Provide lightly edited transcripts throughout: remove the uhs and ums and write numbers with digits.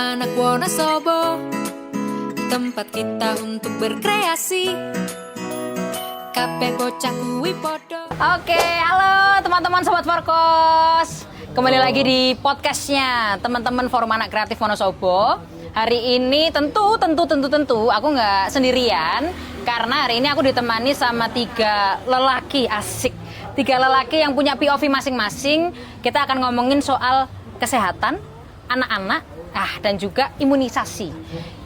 anak Wonosobo, tempat kita untuk berkreasi. Kabeh bocah kuwi podo. Oke, halo teman-teman Sobat Forkos. Kembali lagi di podcastnya teman-teman Forum Anak Kreatif Wonosobo. Hari ini tentu aku nggak sendirian, karena hari ini aku ditemani sama 3 lelaki asik. 3 lelaki yang punya POV masing-masing. Kita akan ngomongin soal kesehatan anak-anak, dan juga imunisasi.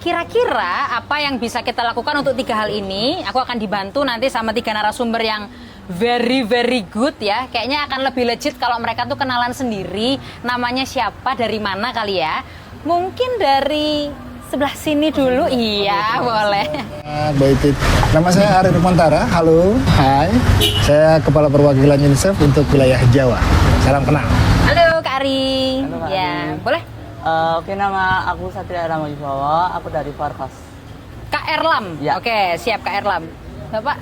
Kira-kira apa yang bisa kita lakukan untuk 3 hal ini? Aku akan dibantu nanti sama 3 narasumber yang very good ya. Kayaknya akan lebih legit kalau mereka tuh kenalan sendiri. Namanya siapa, dari mana kali ya? Mungkin dari sebelah sini dulu. Iya, boleh. Baik, nama saya Ari Rukmantara. Halo, hai. Saya Kepala Perwakilan UNICEF untuk wilayah Jawa. Salam kenal. Halo Kak Ari. Halo, Kak Ya, Ari. boleh? Oke, nama aku Satria Rama Wibawa, aku dari Farkas. Kak Erlam. Ya. Oke, siap Kak Erlam. Bapak?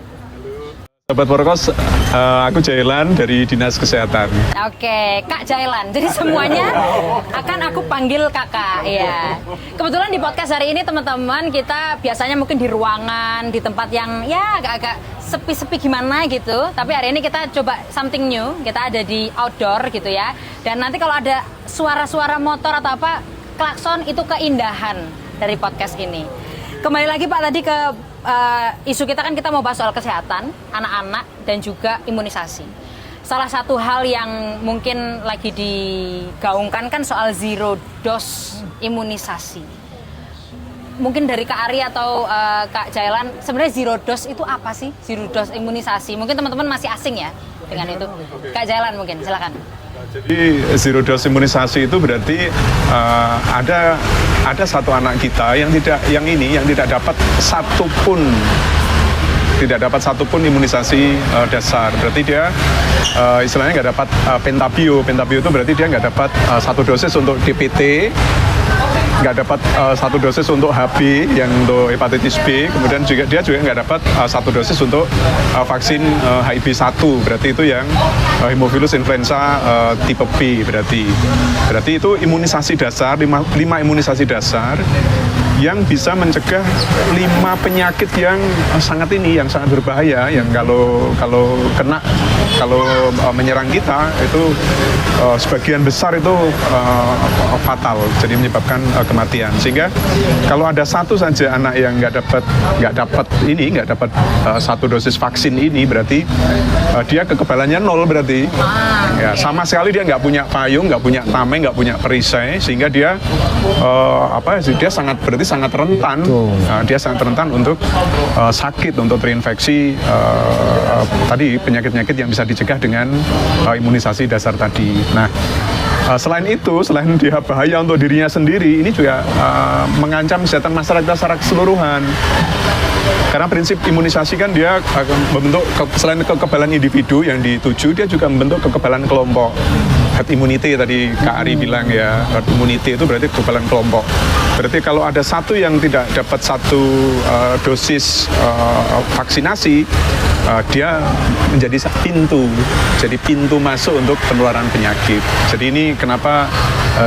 Sobat Forkos, aku Jailan dari Dinas Kesehatan. Oke, Kak Jailan. Jadi semuanya akan aku panggil kakak, ya. Kebetulan di podcast hari ini teman-teman, kita biasanya mungkin di ruangan, di tempat yang ya agak-agak sepi-sepi gimana gitu. Tapi hari ini kita coba something new. Kita ada di outdoor gitu ya. Dan nanti kalau ada suara-suara motor atau apa, klakson, itu keindahan dari podcast ini. Kembali lagi Pak tadi ke isu kita, kan kita mau bahas soal kesehatan anak-anak dan juga imunisasi. Salah satu hal yang mungkin lagi digaungkan kan soal zero dose imunisasi. Mungkin dari Kak Ari atau Kak Jailan, sebenarnya zero dose itu apa sih? Zero dose imunisasi. Mungkin teman-teman masih asing ya dengan itu. Kak Jailan mungkin, silakan. Jadi zero dose imunisasi itu berarti ada satu anak kita yang tidak dapat satupun imunisasi dasar. Berarti dia istilahnya nggak dapat pentabio. Pentabio itu berarti dia nggak dapat 1 dosis untuk DPT, nggak dapat 1 dosis untuk HB yang untuk hepatitis B, kemudian dia juga nggak dapat 1 dosis untuk vaksin HIV-1, berarti itu yang hemophilus influenza tipe B, berarti itu imunisasi dasar, 5 imunisasi dasar yang bisa mencegah 5 penyakit yang sangat berbahaya, yang kalau menyerang kita itu sebagian besar itu fatal, jadi menyebabkan kematian. Sehingga kalau ada satu saja anak yang nggak dapat 1 dosis vaksin ini, berarti dia kekebalannya 0, berarti ya, sama sekali dia nggak punya payung, nggak punya tameng, nggak punya perisai, sehingga dia sangat rentan. Dia sangat rentan untuk sakit, untuk terinfeksi tadi penyakit-penyakit yang bisa dicegah dengan imunisasi dasar tadi. Nah, selain dia bahaya untuk dirinya sendiri, ini juga mengancam kesehatan masyarakat secara keseluruhan. Karena prinsip imunisasi kan dia membentuk, selain kekebalan individu yang dituju, dia juga membentuk kekebalan kelompok. Herd immunity tadi Kak Ari bilang ya, herd immunity itu berarti kekebalan kelompok. Berarti kalau ada satu yang tidak dapat 1 dosis vaksinasi, dia menjadi pintu masuk untuk penularan penyakit. Jadi ini kenapa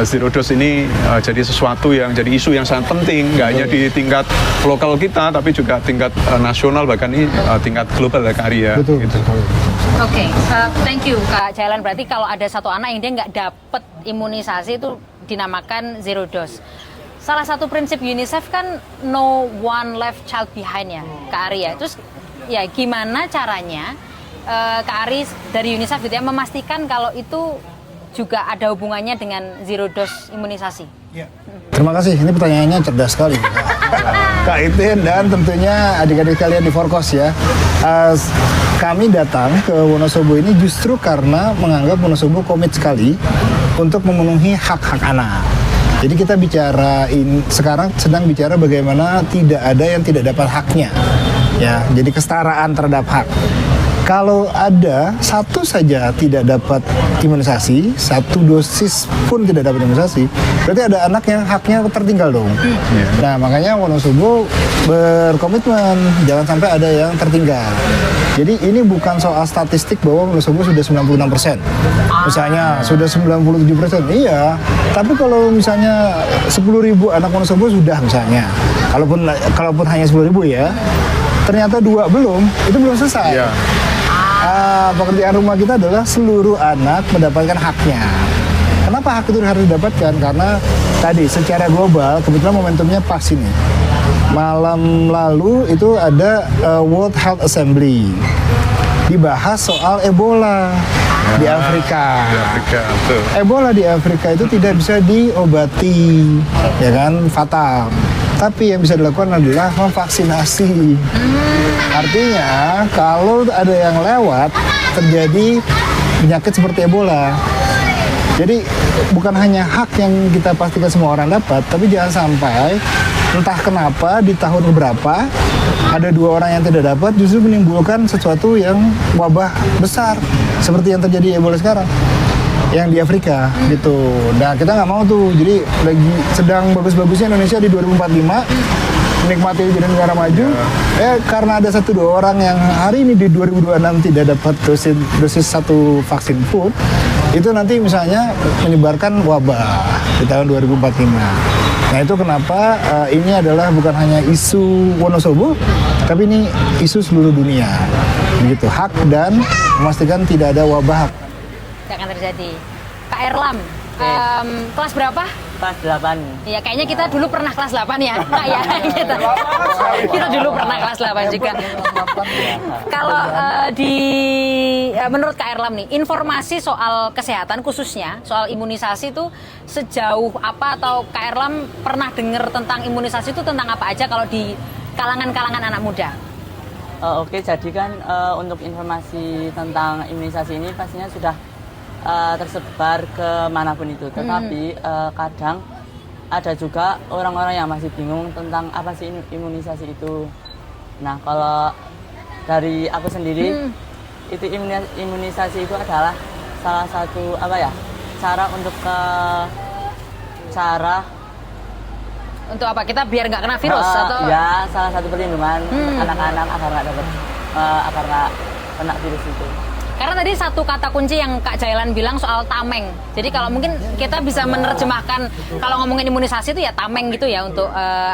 zero dose ini jadi sesuatu yang jadi isu yang sangat penting, nggak hanya di tingkat lokal kita, tapi juga tingkat nasional, bahkan ini tingkat global ya Kak Ari ya. Betul. Gitu. Oke, thank you Kak Jailan. Berarti kalau ada satu anak yang dia nggak dapat imunisasi, itu dinamakan zero dose. Salah satu prinsip UNICEF kan no one left child behind ya Kak Ari ya. Terus ya gimana caranya Kak Ari dari UNICEF gitu ya memastikan kalau itu juga ada hubungannya dengan zero dose imunisasi? Terima kasih, ini pertanyaannya cerdas sekali. Kak Itin dan tentunya adik-adik kalian di Forkos ya. Kami datang ke Wonosobo ini justru karena menganggap Wonosobo komit sekali untuk memenuhi hak-hak anak. Jadi kita sekarang sedang bicara bagaimana tidak ada yang tidak dapat haknya. Ya, jadi kesetaraan terhadap hak. Kalau ada satu saja tidak dapat imunisasi, satu dosis pun tidak dapat imunisasi, berarti ada anak yang haknya tertinggal dong. Nah, makanya Wonosobo berkomitmen jangan sampai ada yang tertinggal. Jadi ini bukan soal statistik bahwa Wonosobo sudah 96%. Misalnya sudah 97%. Iya, tapi kalau misalnya 10.000 anak Wonosobo sudah misalnya. Kalaupun hanya 10.000 ya. Ternyata 2 belum, itu belum selesai. Iya. Pekerjaan rumah kita adalah seluruh anak mendapatkan haknya. Kenapa hak itu harus didapatkan? Karena tadi secara global kebetulan momentumnya pas ini. Malam lalu itu ada World Health Assembly. Dibahas soal Ebola di Afrika. Di Afrika, betul. Ebola di Afrika itu tidak bisa diobati, ya kan, fatal. Tapi yang bisa dilakukan adalah memvaksinasi. Artinya kalau ada yang lewat terjadi penyakit seperti Ebola. Jadi bukan hanya hak yang kita pastikan semua orang dapat, tapi jangan sampai entah kenapa di tahun berapa ada 2 orang yang tidak dapat justru menimbulkan sesuatu yang wabah besar seperti yang terjadi Ebola sekarang yang di Afrika gitu. Nah, kita nggak mau tuh. Jadi lagi sedang bagus-bagusnya Indonesia di 2045 menikmati jadi negara maju. Karena ada 1-2 orang yang hari ini di 2026 tidak dapat dosis 1 vaksin pun, itu nanti misalnya menyebarkan wabah di tahun 2045. Nah, itu kenapa ini adalah bukan hanya isu Wonosobo, tapi ini isu seluruh dunia. Begitu, hak dan memastikan tidak ada wabah. Tidak akan terjadi. Kak Erlam, kelas berapa? Kelas 8. Iya, kayaknya kita dulu pernah kelas 8 ya, Kak ya. Kita dulu pernah kelas 8 juga. Kalau menurut Kak Erlam nih, informasi soal kesehatan khususnya soal imunisasi itu sejauh apa, atau Kak Erlam pernah dengar tentang imunisasi itu tentang apa aja kalau di kalangan-kalangan anak muda? Oke, jadi kan untuk informasi tentang imunisasi ini pastinya sudah tersebar kemanapun itu. Tetapi kadang ada juga orang-orang yang masih bingung tentang apa sih imunisasi itu. Nah, kalau dari aku sendiri, itu imunisasi itu adalah salah satu cara untuk apa? Kita biar nggak kena virus atau? Ya, salah satu perlindungan anak-anak agar nggak kena virus itu. Karena tadi satu kata kunci yang Kak Jailan bilang soal tameng. Jadi kalau mungkin kita bisa menerjemahkan kalau ngomongin imunisasi itu ya tameng gitu ya untuk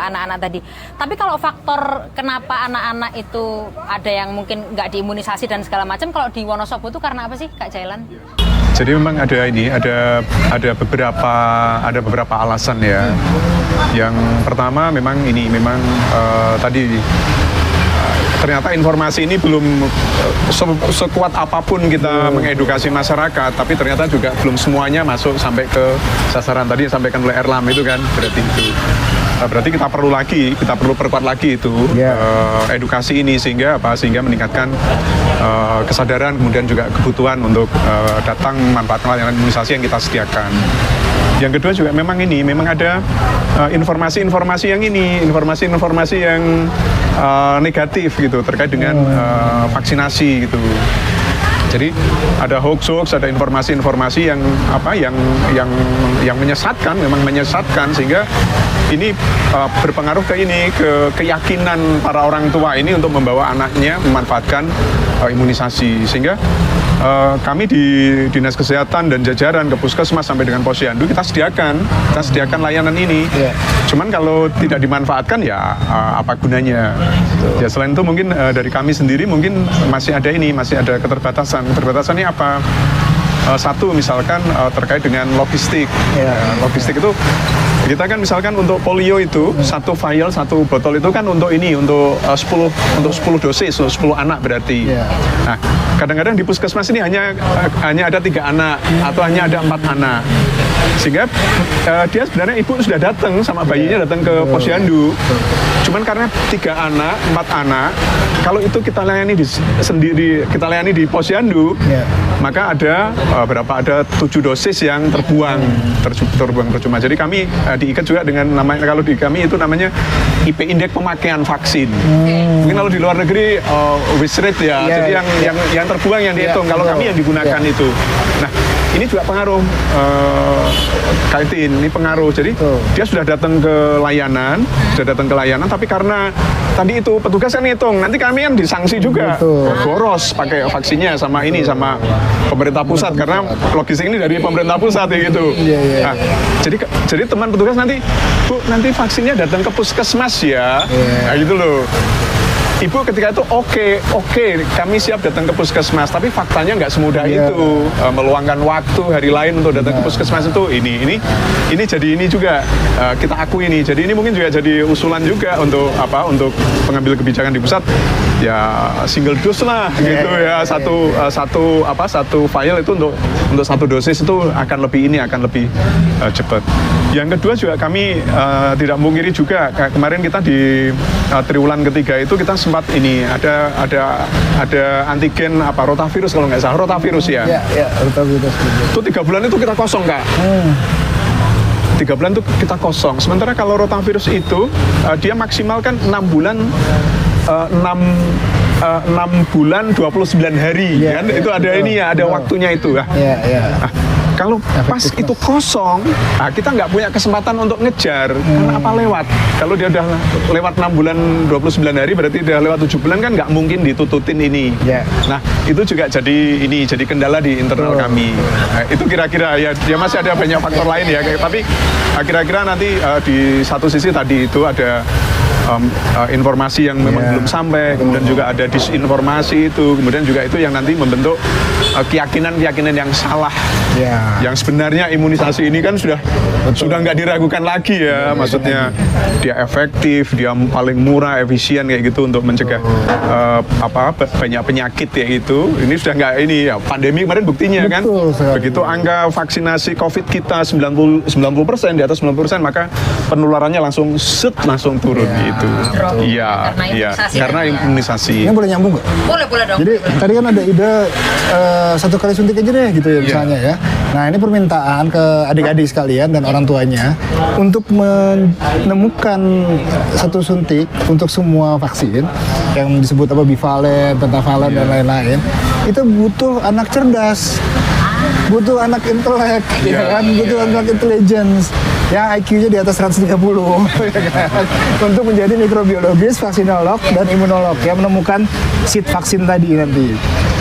anak-anak tadi. Tapi kalau faktor kenapa anak-anak itu ada yang mungkin nggak diimunisasi dan segala macam, kalau di Wonosobo itu karena apa sih, Kak Jailan? Jadi memang ada beberapa alasan ya. Yang pertama memang tadi ternyata informasi ini belum sekuat apapun kita mengedukasi masyarakat, tapi ternyata juga belum semuanya masuk sampai ke sasaran tadi yang disampaikan oleh Erlam itu kan, berarti kita perlu perkuat lagi itu edukasi ini sehingga meningkatkan kesadaran, kemudian juga kebutuhan untuk datang memanfaatkan layanan imunisasi yang kita sediakan. Yang kedua juga memang ada informasi-informasi yang negatif gitu terkait dengan vaksinasi gitu. Jadi ada hoax, ada informasi-informasi yang menyesatkan, sehingga ini berpengaruh ke keyakinan para orang tua ini untuk membawa anaknya memanfaatkan imunisasi, sehingga kami di Dinas Kesehatan dan jajaran ke Puskesmas sampai dengan Posyandu kita sediakan layanan ini. Cuman kalau tidak dimanfaatkan ya apa gunanya? Ya selain itu mungkin dari kami sendiri mungkin masih ada keterbatasan. Keterbatasannya apa? Satu misalkan terkait dengan logistik. Logistik itu kita kan misalkan untuk polio itu satu vial, satu botol itu kan untuk 10 dosis, 10 anak berarti. Nah, kadang-kadang di puskesmas ini hanya ada 3 anak atau hanya ada 4 anak. Sehingga dia sebenarnya ibu sudah datang sama bayinya datang ke Posyandu. Cuman karena 3 anak, 4 anak, kalau itu kita layani di Posyandu, maka ada ada 7 dosis yang terbuang percuma. Jadi kami diikat juga dengan namanya, kalau di kami itu namanya IP indeks pemakaian vaksin. Mungkin kalau di luar negeri waste rate ya, jadi yang terbuang yang dihitung. Kalau kami yang digunakan itu. Nah, ini juga pengaruh kaitin, ini pengaruh. Jadi dia sudah datang ke layanan, tapi karena tadi itu petugas kan ngitung, nanti kami kan disanksi juga. Boros pakai vaksinnya sama pemerintah pusat, karena logistik ini dari pemerintah pusat ya gitu. Nah, jadi teman petugas nanti, Bu, nanti vaksinnya datang ke puskesmas ya. Nah, gitu loh. Ibu ketika itu oke, kami siap datang ke puskesmas, tapi faktanya nggak semudah itu. Meluangkan waktu hari lain untuk datang ke puskesmas itu ini jadi ini juga kita akui ini. Jadi ini mungkin juga jadi usulan juga untuk pengambil kebijakan di pusat, ya single dose lah gitu ya. Satu file itu untuk satu dosis itu akan lebih cepat. Yang kedua juga kami tidak mungkiri juga, kemarin kita di triwulan ketiga itu kita sempat ini ada antigen rotavirus, kalau nggak salah rotavirus ya. Iya, rotavirus. Itu 3 bulan itu kita kosong, Kak. 3 bulan itu kita kosong. Sementara kalau rotavirus itu dia maksimal kan 6 bulan 29 hari kan. Itu ada ini ya, ada waktunya itu ya. Nah, kalau pas itu kosong, kita nggak punya kesempatan untuk ngejar. Karena apa lewat? Kalau dia udah lewat 6 bulan 29 hari, berarti udah lewat 7 bulan kan nggak mungkin ditututin ini. Nah, itu juga jadi kendala di internal kami. Nah, itu kira-kira ya masih ada banyak faktor lain ya. Tapi kira-kira nanti di satu sisi tadi itu ada informasi yang memang belum sampai, kemudian juga ada disinformasi itu, kemudian juga itu yang nanti membentuk keyakinan yang salah. Yang sebenarnya imunisasi ini kan sudah nggak diragukan lagi ya, maksudnya dia efektif, dia paling murah, efisien kayak gitu untuk mencegah banyak penyakit ya gitu. Ini sudah nggak ya, pandemi kemarin buktinya kan. Begitu angka vaksinasi COVID kita 90%, di atas 90%, maka penularannya langsung turun gitu. Iya, karena imunisasi. Ini boleh nyambung nggak? Boleh dong. Jadi tadi kan ada ide 1 kali suntik aja deh gitu ya misalnya ya. Nah, ini permintaan ke adik-adik sekalian dan orang tuanya untuk menemukan 1 suntik untuk semua vaksin yang disebut bivalen, pentavalen dan lain-lain. Itu butuh anak cerdas, butuh anak intelek, butuh anak intelligence yang IQ-nya di atas 130 untuk menjadi mikrobiologis, vaksinolog, dan imunolog yang menemukan seed vaksin tadi nanti.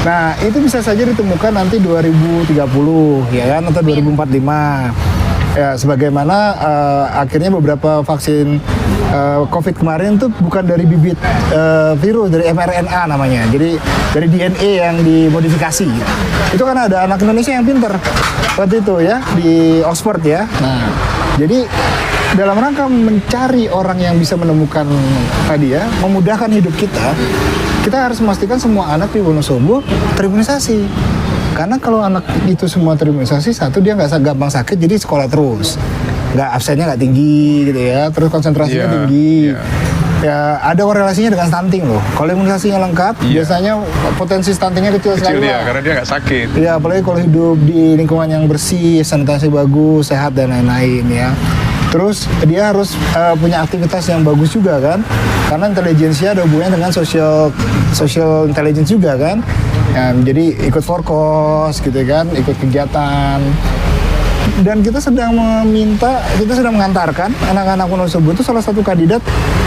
Nah, itu bisa saja ditemukan nanti 2030 ya kan, atau 2045. Ya, sebagaimana akhirnya beberapa vaksin COVID kemarin tuh bukan dari bibit virus, dari mRNA namanya. Jadi dari DNA yang dimodifikasi. Itu kan ada anak Indonesia yang pinter waktu itu ya, di Oxford ya. Nah, jadi dalam rangka mencari orang yang bisa menemukan tadi ya, memudahkan hidup kita harus memastikan semua anak di Wonosobo terimunisasi. Karena kalau anak itu semua terimunisasi, satu dia nggak gampang sakit, jadi sekolah terus, nggak absennya nggak tinggi gitu ya, terus konsentrasinya tinggi. Ya, ada korelasinya dengan stunting loh. Kalau imunisasinya lengkap, biasanya potensi stuntingnya kecil sekali. Ya, karena dia nggak sakit. Ya, apalagi kalau hidup di lingkungan yang bersih, sanitasi bagus, sehat dan lain-lain ya. Terus dia harus punya aktivitas yang bagus juga kan, karena intelijensia ada hubungannya dengan social intelligence juga kan. Ya, jadi ikut forkos gitu kan, ikut kegiatan. Dan kita sedang mengantarkan anak-anak Wonosobo itu salah satu kandidat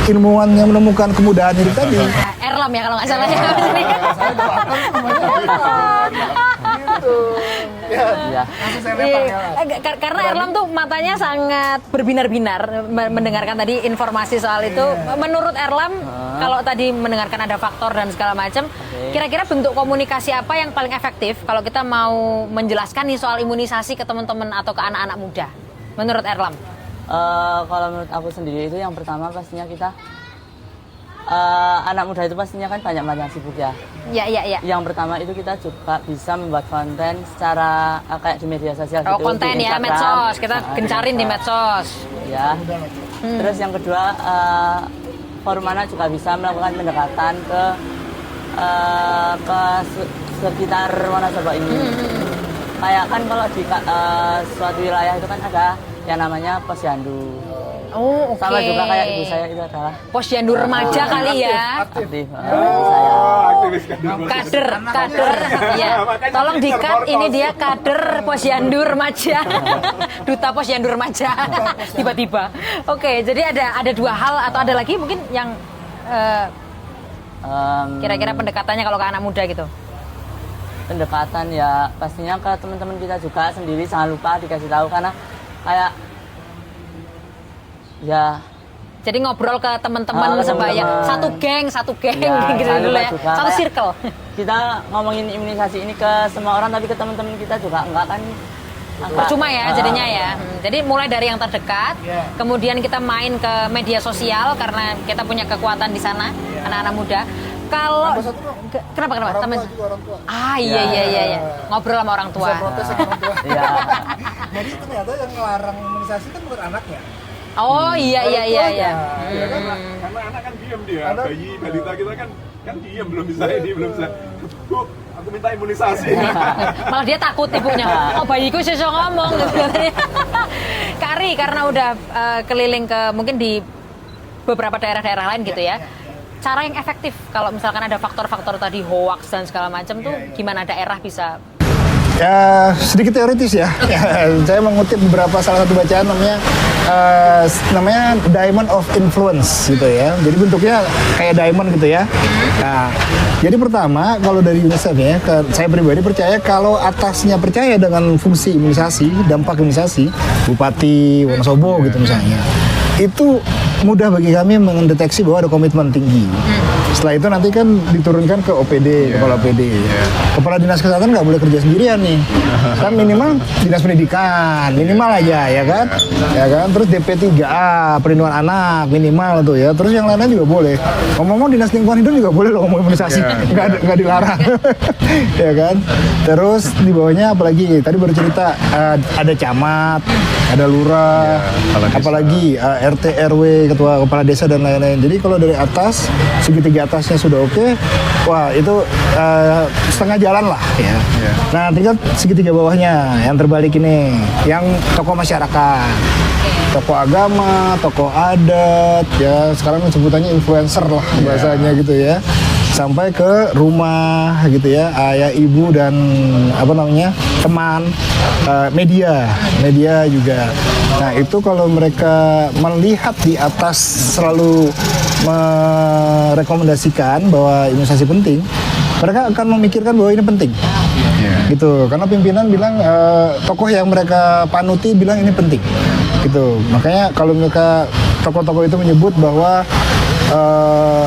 ilmuwan yang menemukan kemudahan hidup tadi. Erlam ya kalau nggak salah ya. Karena Erlam tuh matanya sangat berbinar-binar mendengarkan tadi informasi soal itu. Menurut Erlam, kalau tadi mendengarkan ada faktor dan segala macam, kira-kira bentuk komunikasi apa yang paling efektif kalau kita mau menjelaskan nih soal imunisasi ke teman-teman atau ke anak-anak muda? Menurut Erlam? Kalau menurut aku sendiri itu yang pertama pastinya kita anak muda itu pastinya kan banyak sibuk ya. Iya. Yang pertama itu kita juga bisa membuat konten secara kayak di media sosial gitu. Konten ya, medsos. Kita gencarin di medsos. Ya. Terus yang kedua, Forum Anak juga bisa melakukan pendekatan ke sekitar Wonosobo ini. Kayak kan kalau di suatu wilayah itu kan ada yang namanya posyandu. Oh, oke. Sama juga kayak ibu saya itu adalah Posyandu remaja kali ya. aktif. Ibu saya. Kader, ya. Tolong di-cut, ini dia kader posyandu remaja. Duta posyandu remaja. Tiba-tiba. Oke, jadi ada dua hal atau ada lagi mungkin yang kira-kira pendekatannya kalau ke anak muda gitu. Pendekatan ya pastinya ke teman-teman kita juga sendiri, jangan lupa dikasih tahu karena kayak ya jadi ngobrol ke teman-teman sebaya, satu geng ya, gitu dulu ya, juga, satu circle. Kita ngomongin imunisasi ini ke semua orang tapi ke teman-teman kita juga enggak kan Percuma ya jadinya ya. Jadi mulai dari yang terdekat, kemudian kita main ke media sosial karena kita punya kekuatan di sana, anak-anak muda. Kalau kenapa? Orang tua. Iya. Ngobrol sama orang tua. Bisa protes sama orang tua. Iya. Jadi ternyata yang ngelarang imunisasi kan bukan anaknya. Oh iya. Ya kan? Karena anak kan diam dia, bayi balita kita kan diam, belum bisa Bu, aku minta imunisasi. Malah dia takut ibunya. Oh bayiku sesok ngomong gitu. Kari karena udah keliling ke mungkin di beberapa daerah-daerah lain gitu ya. Cara yang efektif kalau misalkan ada faktor-faktor tadi hoax dan segala macam tuh gimana daerah bisa? Ya sedikit teoritis ya. Saya mengutip beberapa salah satu bacaan namanya Diamond of Influence gitu ya. Jadi bentuknya kayak diamond gitu ya. Nah, jadi pertama kalau dari UNICEF ya, saya pribadi percaya kalau atasnya percaya dengan fungsi imunisasi, dampak imunisasi, Bupati Wonosobo gitu misalnya, itu mudah bagi kami mendeteksi bahwa ada komitmen tinggi. Setelah itu nanti kan diturunkan ke OPD, kepala OPD. Kepala dinas kesehatan nggak boleh kerja sendirian nih. Kan minimal dinas pendidikan, minimal aja ya kan. Ya kan. Terus DP3A, perlindungan anak minimal tuh ya. Terus yang lainnya juga boleh. Ngomong-ngomong dinas lingkungan hidup juga boleh loh ngomong imunisasi, nggak dilarang. Ya kan. Terus di bawahnya apalagi tadi baru cerita ada camat, ada lurah, apalagi RT RW, ketua kepala desa dan lain-lain. Jadi kalau dari atas segitiga atasnya sudah oke, wah itu setengah jalan lah ya. Nah tinggal segitiga bawahnya yang terbalik ini, yang tokoh masyarakat, tokoh agama, tokoh adat, ya sekarang sebutannya influencer lah bahasanya gitu ya, sampai ke rumah gitu ya, ayah ibu dan teman, media juga. Nah itu kalau mereka melihat di atas selalu merekomendasikan bahwa imunisasi penting, mereka akan memikirkan bahwa ini penting. Gitu, karena pimpinan bilang, tokoh yang mereka panuti bilang ini penting. Gitu, makanya kalau mereka tokoh-tokoh itu menyebut bahwa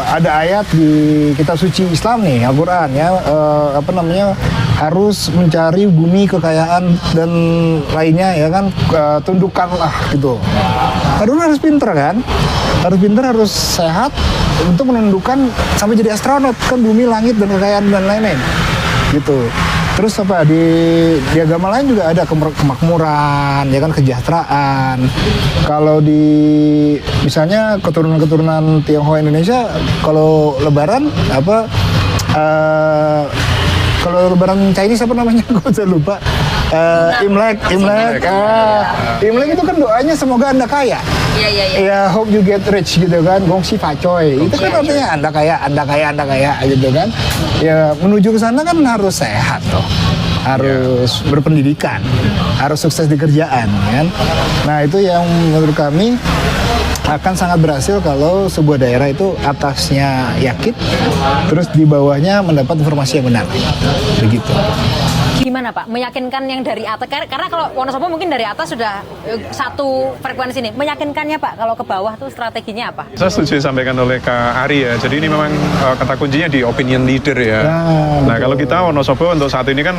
ada ayat di kitab suci Islam nih, Al-Quran ya, harus mencari bumi, kekayaan dan lainnya ya kan, tundukkanlah gitu. Padahal harus pinter kan, harus sehat untuk menundukkan sampai jadi astronot kan, bumi, langit dan kekayaan dan lain-lain gitu. Terus di agama lain juga ada kemakmuran, ya kan, kesejahteraan. Kalau di misalnya keturunan Tionghoa Indonesia, kalau Lebaran kalau Lebaran Chinese apa namanya? Gue udah lupa. Imlek. Imlek itu kan doanya semoga Anda kaya. Iya. Ya, hope you get rich gitu kan, gongsi facoy. Itu kan artinya Anda kaya gitu kan. Ya menuju ke sana kan harus sehat toh. Harus berpendidikan, harus sukses di kerjaan kan. Nah, itu yang menurut kami akan sangat berhasil kalau sebuah daerah itu atasnya yakin, terus di bawahnya mendapat informasi yang benar. Begitu. Gimana Pak, meyakinkan yang dari atas, karena kalau Wonosobo mungkin dari atas sudah satu frekuensi nih, meyakinkannya Pak kalau ke bawah tuh strateginya apa? Saya setuju disampaikan oleh Kak Ari ya, jadi ini memang kata kuncinya di opinion leader ya. Nah kalau kita Wonosobo untuk saat ini kan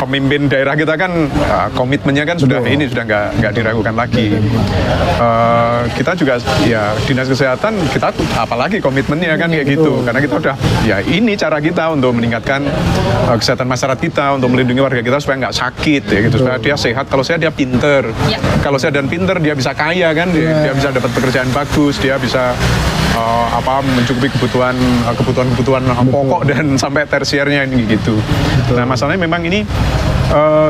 pemimpin daerah kita kan komitmennya kan sudah nggak diragukan lagi. Kita juga ya dinas kesehatan kita apalagi komitmennya kan kayak gitu, karena kita udah ya ini cara kita untuk meningkatkan kesehatan masyarakat kita, untuk melindungi warga kita supaya nggak sakit ya gitu, supaya dia sehat. Kalau sehat dia pinter, kalau sehat dan pinter dia bisa kaya kan, dia bisa dapat pekerjaan bagus, dia bisa mencukupi kebutuhan pokok dan sampai tersiernya ini gitu. Nah masalahnya memang ini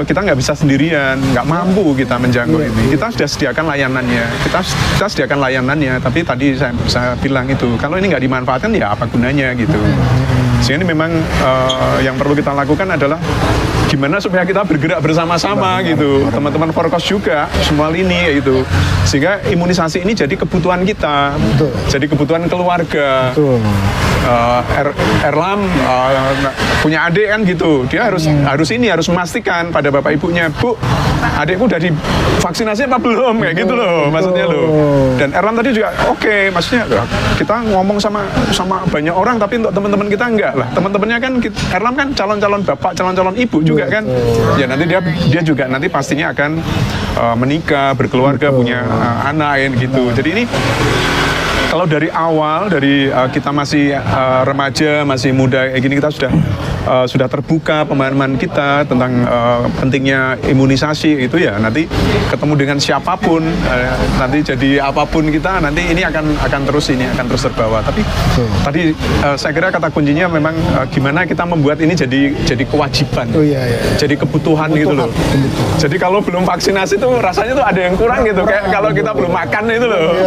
kita nggak bisa sendirian, nggak mampu kita menjangkau ini. Kita sudah sediakan layanannya, kita sediakan layanannya, tapi tadi saya bilang itu kalau ini nggak dimanfaatkan ya apa gunanya gitu. Sehingga ini memang yang perlu kita lakukan adalah gimana supaya kita bergerak bersama-sama gitu. Teman-teman Forkos juga semua lini gitu. Sehingga imunisasi ini jadi kebutuhan kita, jadi kebutuhan keluarga. Erlam punya adik kan gitu, dia harus memastikan pada bapak ibunya, Bu, adikku udah divaksinasi apa belum, kayak gitu loh maksudnya loh. Dan Erlam tadi juga oke, maksudnya kita ngomong sama banyak orang tapi untuk teman-teman kita enggak lah. Teman-temannya kan Erlam kan calon-calon bapak, calon-calon ibu juga kan. Ya nanti dia juga nanti pastinya akan menikah, berkeluarga, punya anak gitu. Jadi ini kalau dari awal, dari kita masih remaja, masih muda kayak gini, kita sudah terbuka pemahaman kita tentang pentingnya imunisasi itu ya nanti ketemu dengan siapapun, nanti jadi apapun kita nanti ini akan terus terbawa. Tapi tadi saya kira kata kuncinya memang gimana kita membuat ini jadi kewajiban, jadi kebutuhan gitu loh. Jadi kalau belum vaksinasi tuh rasanya tuh ada yang kurang gitu, kayak kalau kita belum makan itu loh.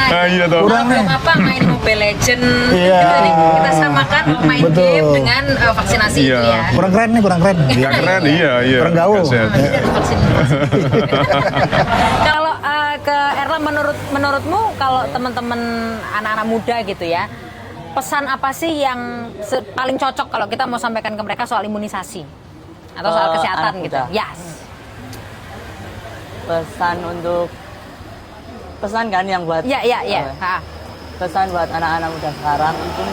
Nah, iya tuh. Belum apa main Mobile Legend gitu, kita samakan main game dengan vaksinasi itu ya. Kurang keren. Nggak keren, iya. Kurang gaul. Kalau ke Erlam, menurutmu kalau teman-teman anak-anak muda gitu ya, pesan apa sih yang paling cocok kalau kita mau sampaikan ke mereka soal imunisasi atau soal kesehatan gitu? Yes. Pesan kan yang buat pesan buat anak-anak muda sekarang mungkin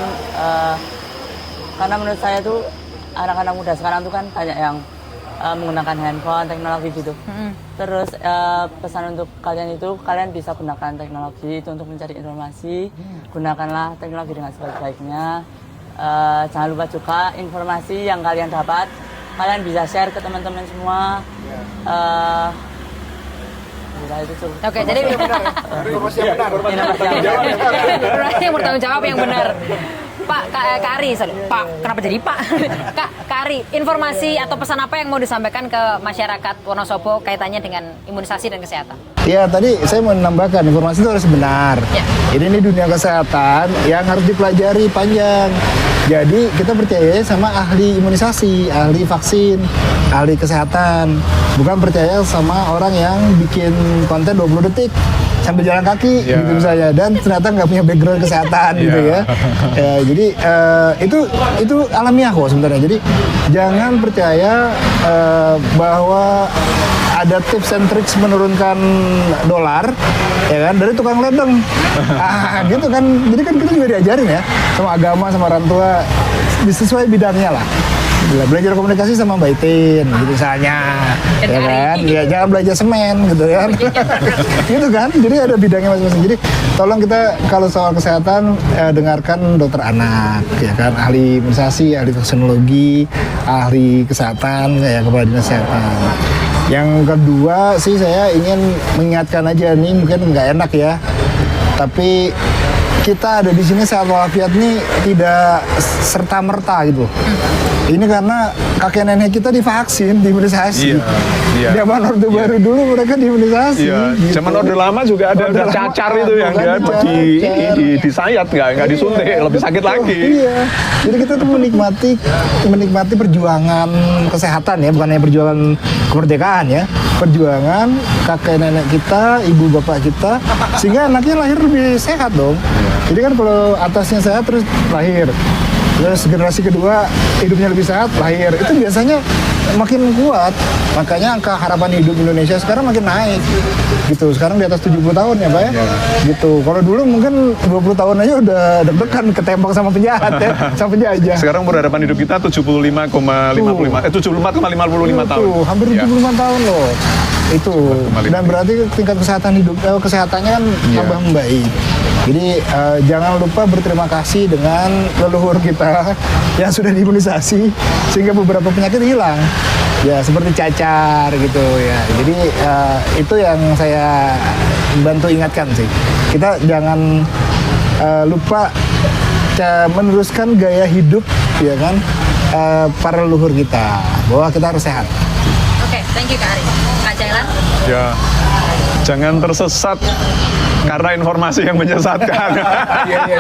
karena menurut saya tuh anak-anak muda sekarang tuh kan banyak yang menggunakan handphone, teknologi gitu. Terus pesan untuk kalian itu, kalian bisa gunakan teknologi itu untuk mencari informasi. Gunakanlah teknologi dengan sebaik-baiknya. Jangan lupa juga informasi yang kalian dapat, kalian bisa share ke teman-teman semua. Oke, jadi Informasi yang benar. yang bertanggung jawab yang benar. Pak Ari, Pak, kenapa jadi Pak? Kak Ari, informasi atau pesan apa yang mau disampaikan ke masyarakat Wonosobo kaitannya dengan imunisasi dan kesehatan? Ya, tadi saya mau menambahkan informasi itu harus benar. Ini dunia kesehatan yang harus dipelajari panjang. Jadi kita percaya sama ahli imunisasi, ahli vaksin, ahli kesehatan. Bukan percaya sama orang yang bikin konten 20 detik sambil jalan kaki gitu misalnya, dan ternyata nggak punya background kesehatan gitu ya. Jadi itu alamiah kok sebenarnya. Jadi jangan percaya bahwa ada tips and tricks menurunkan dolar ya kan dari tukang ledeng. Gitu kan. Jadi kan kita juga diajarin ya sama agama, sama orang tua sesuai bidangnya lah. Belajar komunikasi sama Mbak Itin gitu misalnya, ya kan? Ya jangan belajar semen gitu kan. Gitu kan. Jadi ada bidangnya masing-masing. Jadi tolong kita kalau soal kesehatan dengarkan dokter anak ya kan, ahli imunisasi, ahli vaksinologi, ahli kesehatan ya, kepala dinas kesehatan. Yang kedua sih saya ingin mengingatkan aja nih, mungkin nggak enak ya, tapi kita ada di sini sehat walafiat nih tidak serta merta gitu. Ini karena kakek nenek kita divaksin, diimunisasi. Zaman Orde Baru dulu mereka diimunisasi. Gitu. Zaman Orde Lama juga ada cacar itu yang dia disayat nggak disuntik, lebih sakit lagi. Iya. Jadi kita tuh menikmati perjuangan kesehatan ya, bukan hanya perjuangan kemerdekaan ya. Perjuangan kakek nenek kita, ibu bapak kita, sehingga anaknya lahir lebih sehat dong. Jadi kan kalau atasnya sehat terus lahir. Terus generasi kedua hidupnya lebih sehat, lahir. Itu biasanya makin kuat. Makanya angka harapan hidup Indonesia sekarang makin naik. Gitu. Sekarang di atas 70 tahun ya, Pak ya. Gitu. Kalau dulu mungkin 20 tahun aja udah deg-degan ketembak sama penjahat ya, sama penjajah. Sekarang umur harapan hidup kita 74,55 tahun. Hampir 75 tahun loh. Itu. Dan berarti tingkat kesehatannya kan tambah membaik. Jadi jangan lupa berterima kasih dengan leluhur kita yang sudah diimunisasi sehingga beberapa penyakit hilang. Ya seperti cacar gitu ya. Jadi itu yang saya bantu ingatkan sih. Kita jangan lupa meneruskan gaya hidup, ya kan, para leluhur kita, bahwa kita harus sehat. Oke, thank you Kak Ari. Kak Jailan. Ya, jangan tersesat karena informasi yang menyesatkan. Iya.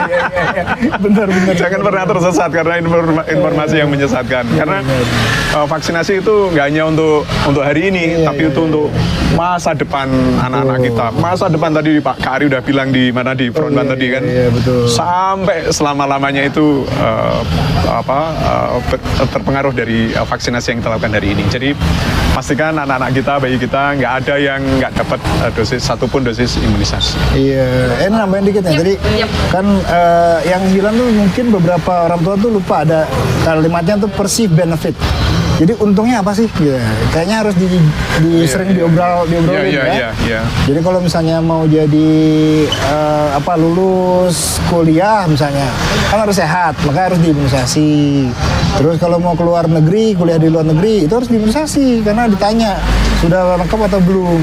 Benar. Jangan pernah tersesat karena informasi yang menyesatkan. Karena vaksinasi itu nggak hanya untuk hari ini, tapi itu untuk masa depan anak-anak kita. Masa depan tadi Pak Kari udah bilang di mana di Frontban tadi kan. Iya, betul. Sampai selama-lamanya itu terpengaruh dari vaksinasi yang kita lakukan hari ini. Jadi pastikan anak-anak kita, bayi kita nggak ada yang nggak dapat satupun dosis imunisasi. Iya, nambahin dikit ya. Jadi kan yang hilang tuh mungkin beberapa orang tua tuh lupa ada kalimatnya tuh perceived benefit. Jadi untungnya apa sih? Ya, kayaknya harus sering diobrolin ya. Jadi kalau misalnya mau jadi lulus kuliah misalnya, kan harus sehat, maka harus diimunisasi. Terus kalau mau keluar negeri, kuliah di luar negeri, itu harus diimunisasi karena ditanya sudah lengkap atau belum.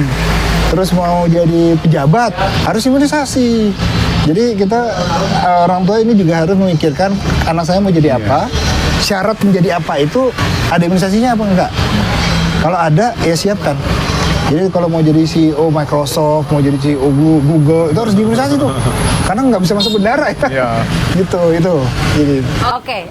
Terus mau jadi pejabat, harus imunisasi. Jadi kita orang tua ini juga harus memikirkan anak saya mau jadi apa, syarat menjadi apa itu ada imunisasinya apa enggak. Kalau ada, ya siapkan. Jadi kalau mau jadi CEO Microsoft, mau jadi CEO Google, itu harus diimunisasi tuh. Karena nggak bisa masuk bendara ya. Gitu, itu. Oke,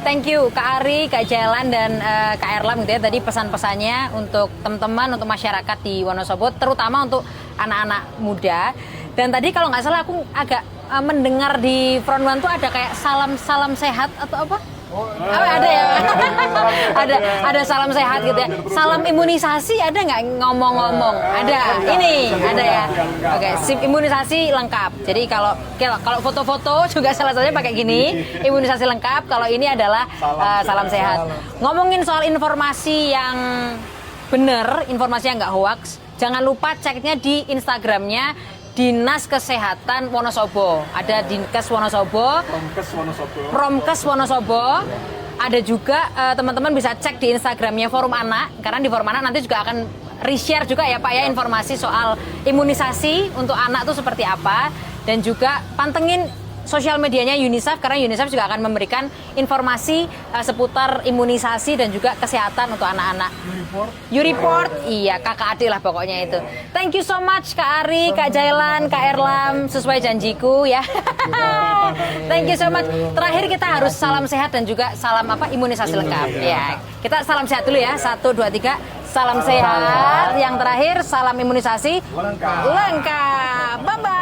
thank you Kak Ari, Kak Jailan, dan Kak Erlam gitu ya. Tadi pesan-pesannya untuk teman-teman, untuk masyarakat di Wonosobo, terutama untuk anak-anak muda. Dan tadi kalau nggak salah aku agak mendengar di Frontban tuh ada kayak salam sehat atau apa? Ada ya, ada salam sehat gitu ya. Salam imunisasi ada nggak ngomong-ngomong? Ada, ini ada ya. Oke, SIM imunisasi lengkap. Jadi kalau foto-foto juga salah satunya pakai gini, imunisasi lengkap. Kalau ini adalah salam sehat. Ngomongin soal informasi yang benar, informasi yang nggak hoax, jangan lupa ceknya di Instagramnya Dinas Kesehatan Wonosobo. Ada Dinkes Wonosobo, Promkes Wonosobo. Ada juga teman-teman bisa cek di Instagramnya Forum Anak, karena di Forum Anak nanti juga akan reshare juga ya Pak ya informasi soal imunisasi untuk anak itu seperti apa, dan juga pantengin sosial medianya UNICEF, karena UNICEF juga akan memberikan informasi seputar imunisasi dan juga kesehatan untuk anak-anak. U-Report, iya kakak adik lah pokoknya itu. Thank you so much Kak Ari, Kak Jailan, Kak Erlam, sesuai janjiku ya. Thank you so much. Terakhir kita harus salam sehat dan juga salam imunisasi lengkap. Ya, kita salam sehat dulu ya. 1, 2, 3. Salam sehat. Yang terakhir salam imunisasi lengkap. Bye bye.